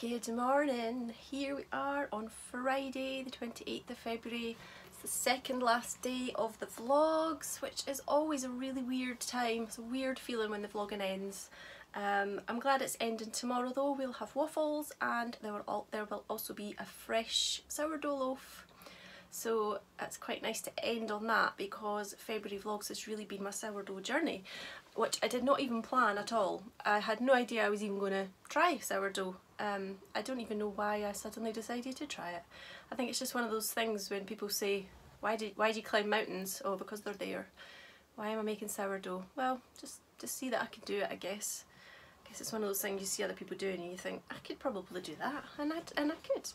Good morning. Here we are on Friday the 28th of February. It's the second last day of the vlogs, which is always a really weird time. It's a weird feeling when the vlogging ends. I'm glad it's ending tomorrow though. We'll have waffles and there will also be a fresh sourdough loaf. So it's quite nice to end on that because February vlogs has really been my sourdough journey, which I did not even plan at all. I had no idea I was even going to try sourdough. I don't even know why I suddenly decided to try it. I think it's just one of those things when people say, why do you climb mountains? Oh, because they're there. Why am I making sourdough? Well, just to see that I can do it, I guess. I guess it's one of those things you see other people doing and you think, I could probably do that, and I could.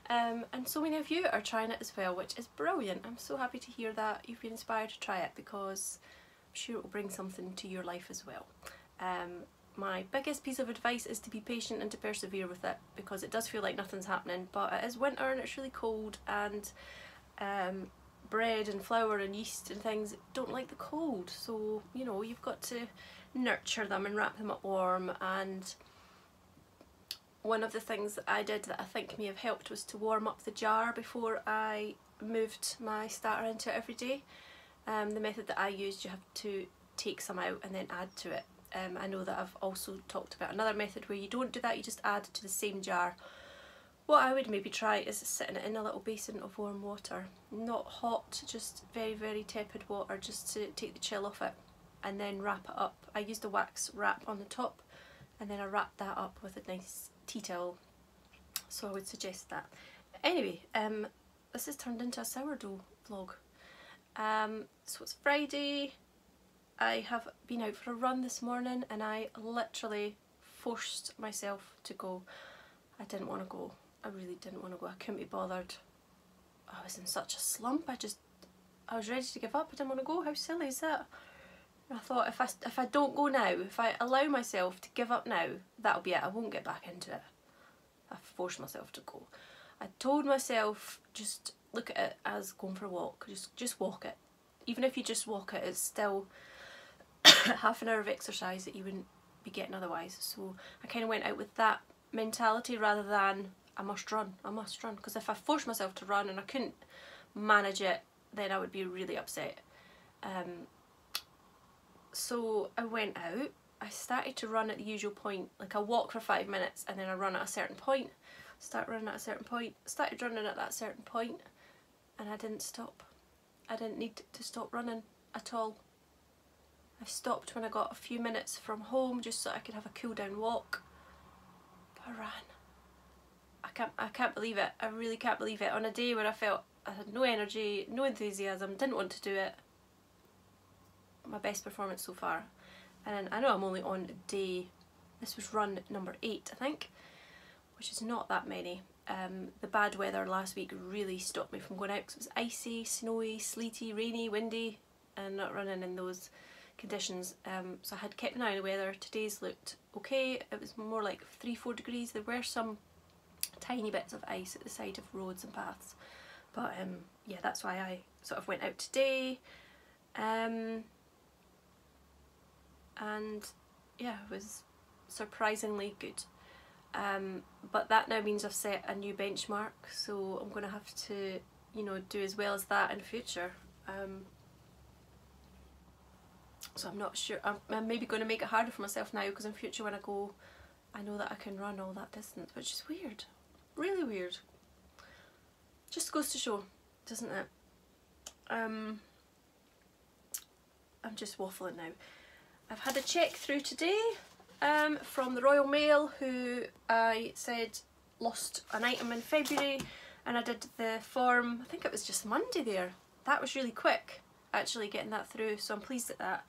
And so many of you are trying it as well, which is brilliant. I'm so happy to hear that you've been inspired to try it because I'm sure it will bring something to your life as well. My biggest piece of advice is to be patient and to persevere with it because it does feel like nothing's happening, but it is winter and it's really cold, and bread and flour and yeast and things don't like the cold, so you know, you've got to nurture them and wrap them up warm. And one of the things that I did that I think may have helped was to warm up the jar before I moved my starter into it every day. The method that I used, you have to take some out and then add to it. I know that I've also talked about another method where you don't do that, you just add to the same jar. What I would maybe try is sitting it in a little basin of warm water. Not hot, just very, very tepid water, just to take the chill off it, and then wrap it up. I used a wax wrap on the top and then I wrapped that up with a nice tea towel, so I would suggest that. Anyway, this has turned into a sourdough vlog. So it's Friday. I have been out for a run this morning and I literally forced myself to go. I didn't want to go. I really didn't want to go. I couldn't be bothered. I was in such a slump. I was ready to give up. I didn't want to go. How silly is that? And I thought if I don't go now, if I allow myself to give up now, that'll be it. I won't get back into it. I forced myself to go. I told myself, just look at it as going for a walk. Just walk it. Even if you just walk it, it's still half an hour of exercise that you wouldn't be getting otherwise. So I kind of went out with that mentality rather than I must run, because if I forced myself to run and I couldn't manage it, then I would be really upset. So I went out, I started to run at the usual point, like I walk for 5 minutes and then I run at a certain point, start running at a certain point, started running at that certain point, and I didn't stop. I didn't need to stop running at all. I stopped when I got a few minutes from home just so I could have a cool down walk. But I ran. I can't believe it. I really can't believe it. On a day where I felt I had no energy, no enthusiasm, didn't want to do it. My best performance so far. And I know I'm only on day, this was run number 8 I think, which is not that many. The bad weather last week really stopped me from going out because it was icy, snowy, sleety, rainy, windy, and not running in those conditions. So I had kept an eye on the weather. Today's looked okay. It was more like 3-4 degrees. There were some tiny bits of ice at the side of roads and paths, but yeah, that's why I sort of went out today. And yeah, it was surprisingly good. But that now means I've set a new benchmark, so I'm going to have to, you know, do as well as that in future. So I'm not sure, I'm maybe going to make it harder for myself now, because in future when I go, I know that I can run all that distance, which is weird, really weird. Just goes to show, doesn't it? I'm just waffling now. I've had a check through today from the Royal Mail, who I said lost an item in February, and I did the form, I think it was just Monday there. That was really quick, actually, getting that through, so I'm pleased at that.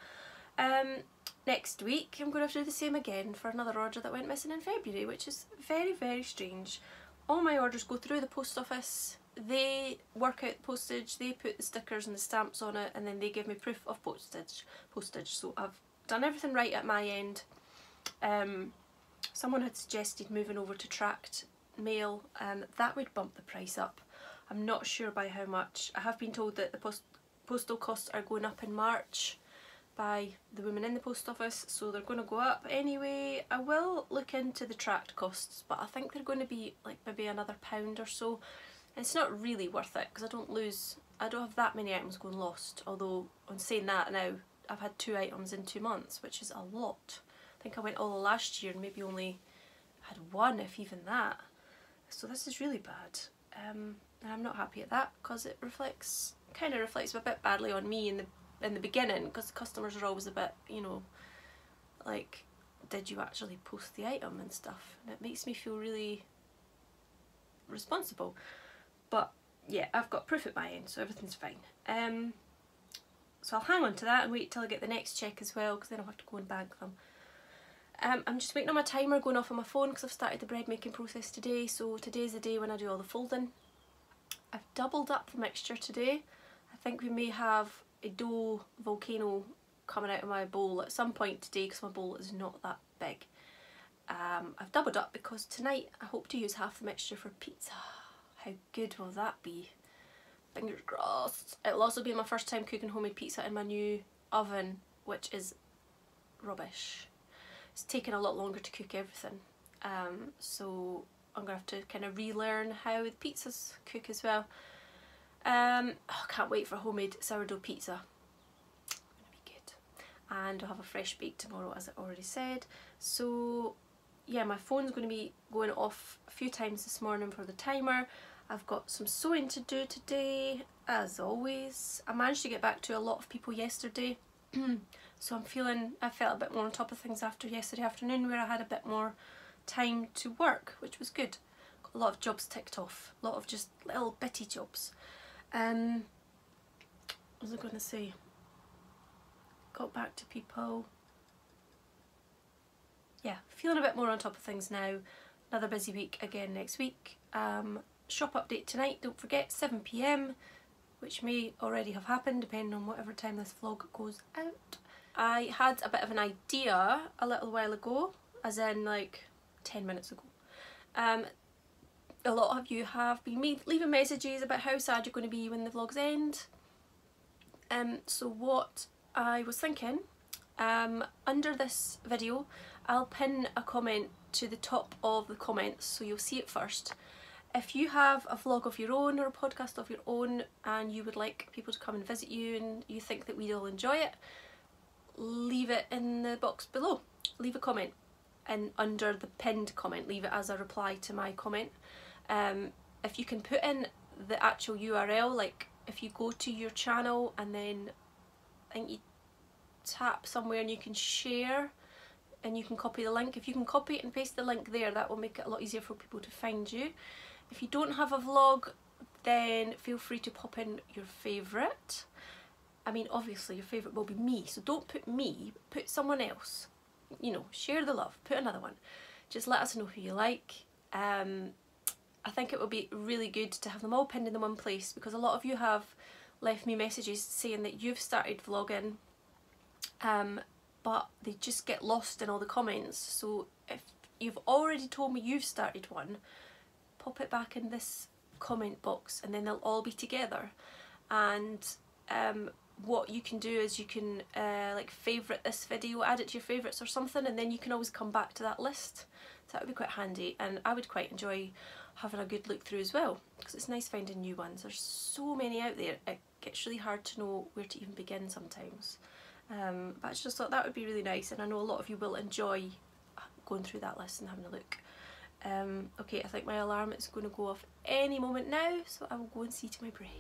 Next week I'm going to have to do the same again for another order that went missing in February, which is very, very strange. All my orders go through the post office, they work out the postage, they put the stickers and the stamps on it, and then they give me proof of postage. So I've done everything right at my end. Someone had suggested moving over to tracked mail, and that would bump the price up. I'm not sure by how much. I have been told that the postal costs are going up in March, by the woman in the post office, so they're going to go up anyway. I will look into the tracked costs, but I think they're going to be like maybe another £1 or so. It's not really worth it because I don't have that many items going lost, although on saying that now, I've had 2 items in 2 months, which is a lot. I think I went all last year and maybe only had 1, if even that. So this is really bad. And I'm not happy at that because it kind of reflects a bit badly on me in the beginning, because the customers are always a bit, you know, like, did you actually post the item and stuff? And it makes me feel really responsible. But yeah, I've got proof at my end, so everything's fine. So I'll hang on to that and wait till I get the next check as well, because then I'll have to go and bank them. I'm just waiting on my timer going off on my phone because I've started the bread making process today, so today's the day when I do all the folding. I've doubled up the mixture today. I think we may have a dough volcano coming out of my bowl at some point today because my bowl is not that big. I've doubled up because tonight I hope to use half the mixture for pizza. How good will that be? Fingers crossed. It'll also be my first time cooking homemade pizza in my new oven, which is rubbish. It's taken a lot longer to cook everything, so I'm going to have to kind of relearn how the pizzas cook as well. I can't wait for homemade sourdough pizza. It's going to be good. And I'll have a fresh bake tomorrow, as I already said. So yeah, my phone's going to be going off a few times this morning for the timer. I've got some sewing to do today, as always. I managed to get back to a lot of people yesterday. So I felt a bit more on top of things after yesterday afternoon, where I had a bit more time to work, which was good. Got a lot of jobs ticked off, a lot of just little bitty jobs. What was I going to say? Got back to people. Yeah, feeling a bit more on top of things now. Another busy week again next week. Shop update tonight, don't forget, 7 PM, which may already have happened depending on whatever time this vlog goes out. I had a bit of an idea a little while ago, as in like 10 minutes ago. A lot of you have been leaving messages about how sad you're going to be when the vlogs end. So what I was thinking, under this video I'll pin a comment to the top of the comments so you'll see it first. If you have a vlog of your own or a podcast of your own and you would like people to come and visit you and you think that we'd all enjoy it, leave it in the box below. Leave a comment, and under the pinned comment leave it as a reply to my comment. If you can put in the actual URL, like if you go to your channel and then I think you tap somewhere and you can share and you can copy the link. If you can copy and paste the link there, that will make it a lot easier for people to find you. If you don't have a vlog, then feel free to pop in your favourite. I mean, obviously your favourite will be me, so don't put me, put someone else. You know, share the love, put another one. Just let us know who you like. I think it would be really good to have them all pinned in the one place, because a lot of you have left me messages saying that you've started vlogging, but they just get lost in all the comments. So if you've already told me you've started one, pop it back in this comment box and then they'll all be together. And what you can do is you can like favourite this video, add it to your favourites or something, and then you can always come back to that list. So that would be quite handy, and I would quite enjoy having a good look through as well, because it's nice finding new ones. There's so many out there, it gets really hard to know where to even begin sometimes. But I just thought that would be really nice, and I know a lot of you will enjoy going through that list and having a look. Okay, I think my alarm is going to go off any moment now, so I will go and see to my bread.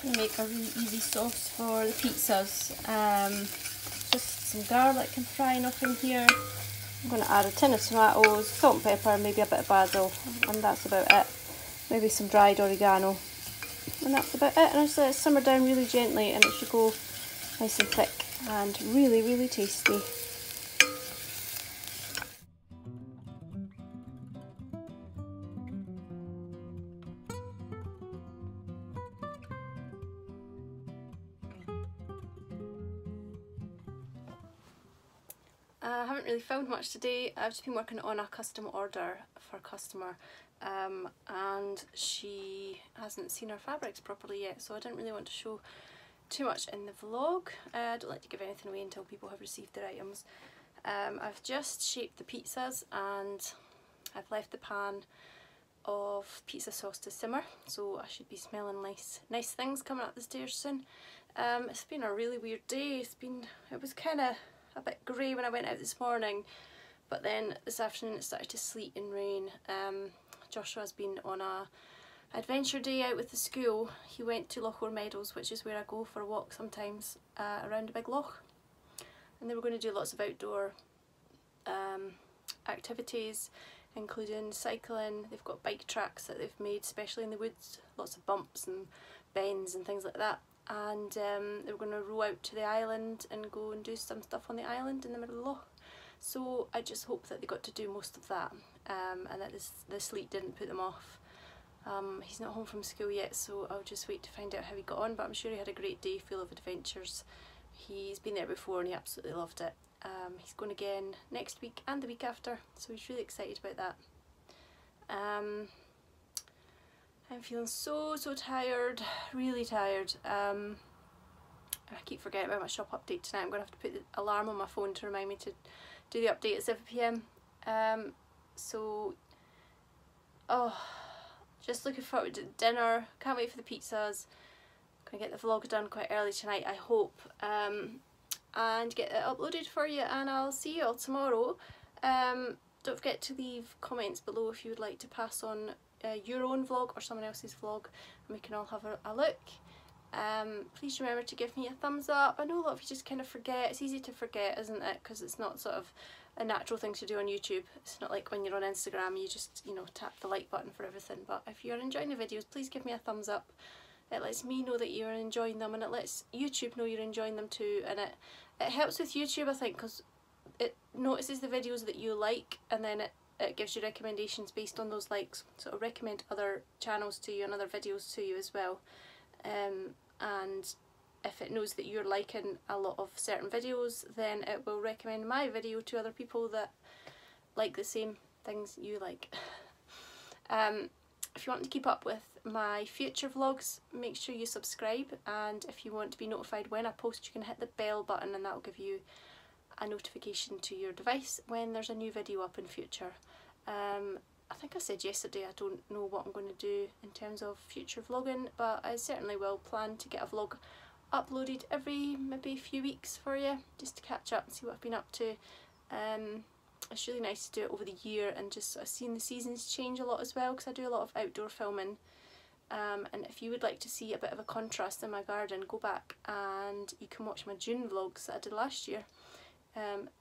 I'm going to make a really easy sauce for the pizzas. Just some garlic I'm frying up in here. I'm going to add a tin of tomatoes, salt and pepper, maybe a bit of basil, and that's about it. Maybe some dried oregano, and that's about it. And I just let it simmer down really gently, and it should go nice and thick and really, really tasty. I haven't really filmed much today. I've just been working on a custom order for a customer, and she hasn't seen her fabrics properly yet, so I didn't really want to show too much in the vlog. I don't like to give anything away until people have received their items. I've just shaped the pizzas and I've left the pan of pizza sauce to simmer, so I should be smelling nice things coming up the stairs soon. It's been a really weird day. It was kind of a bit grey when I went out this morning, but then this afternoon it started to sleet and rain. Joshua's been on a adventure day out with the school. He went to Loch Meadows, which is where I go for a walk sometimes, around a big loch, and they were going to do lots of outdoor activities, including cycling. They've got bike tracks that they've made especially in the woods, lots of bumps and bends and things like that, and they were going to row out to the island and go and do some stuff on the island in the middle of the loch. So I just hope that they got to do most of that, and that the sleet didn't put them off. He's not home from school yet, so I'll just wait to find out how he got on, but I'm sure he had a great day full of adventures. He's been there before and he absolutely loved it. He's going again next week and the week after, so he's really excited about that. I'm feeling so tired, really tired. I keep forgetting about my shop update tonight. I'm going to have to put the alarm on my phone to remind me to do the update at 7 PM. Just looking forward to dinner. Can't wait for the pizzas. Gonna get the vlog done quite early tonight, I hope, and get it uploaded for you, and I'll see you all tomorrow. Don't forget to leave comments below if you would like to pass on your own vlog or someone else's vlog, and we can all have a look. Please remember to give me a thumbs up. I know a lot of you just kind of forget. It's easy to forget, isn't it, because it's not sort of a natural thing to do on YouTube. It's not like when you're on Instagram, you just, you know, tap the like button for everything. But if you're enjoying the videos, please give me a thumbs up. It lets me know that you're enjoying them, and it lets YouTube know you're enjoying them too, and it helps with YouTube, I think, because it notices the videos that you like, and then it gives you recommendations based on those likes, so it'll recommend other channels to you and other videos to you as well. And if it knows that you're liking a lot of certain videos, then it will recommend my video to other people that like the same things you like. If you want to keep up with my future vlogs, make sure you subscribe, and if you want to be notified when I post, you can hit the bell button, and that will give you a notification to your device when there's a new video up in future. I think I said yesterday I don't know what I'm going to do in terms of future vlogging, but I certainly will plan to get a vlog uploaded every maybe few weeks for you, just to catch up and see what I've been up to. It's really nice to do it over the year and just sort of seeing the seasons change a lot as well, because I do a lot of outdoor filming. And if you would like to see a bit of a contrast in my garden, go back and you can watch my June vlogs that I did last year.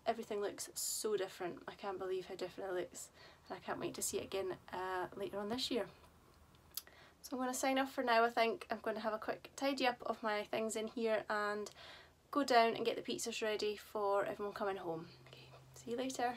Everything looks so different. I can't believe how different it looks, and I can't wait to see it again later on this year. So I'm going to sign off for now. I think I'm going to have a quick tidy up of my things in here and go down and get the pizzas ready for everyone coming home. Okay, see you later.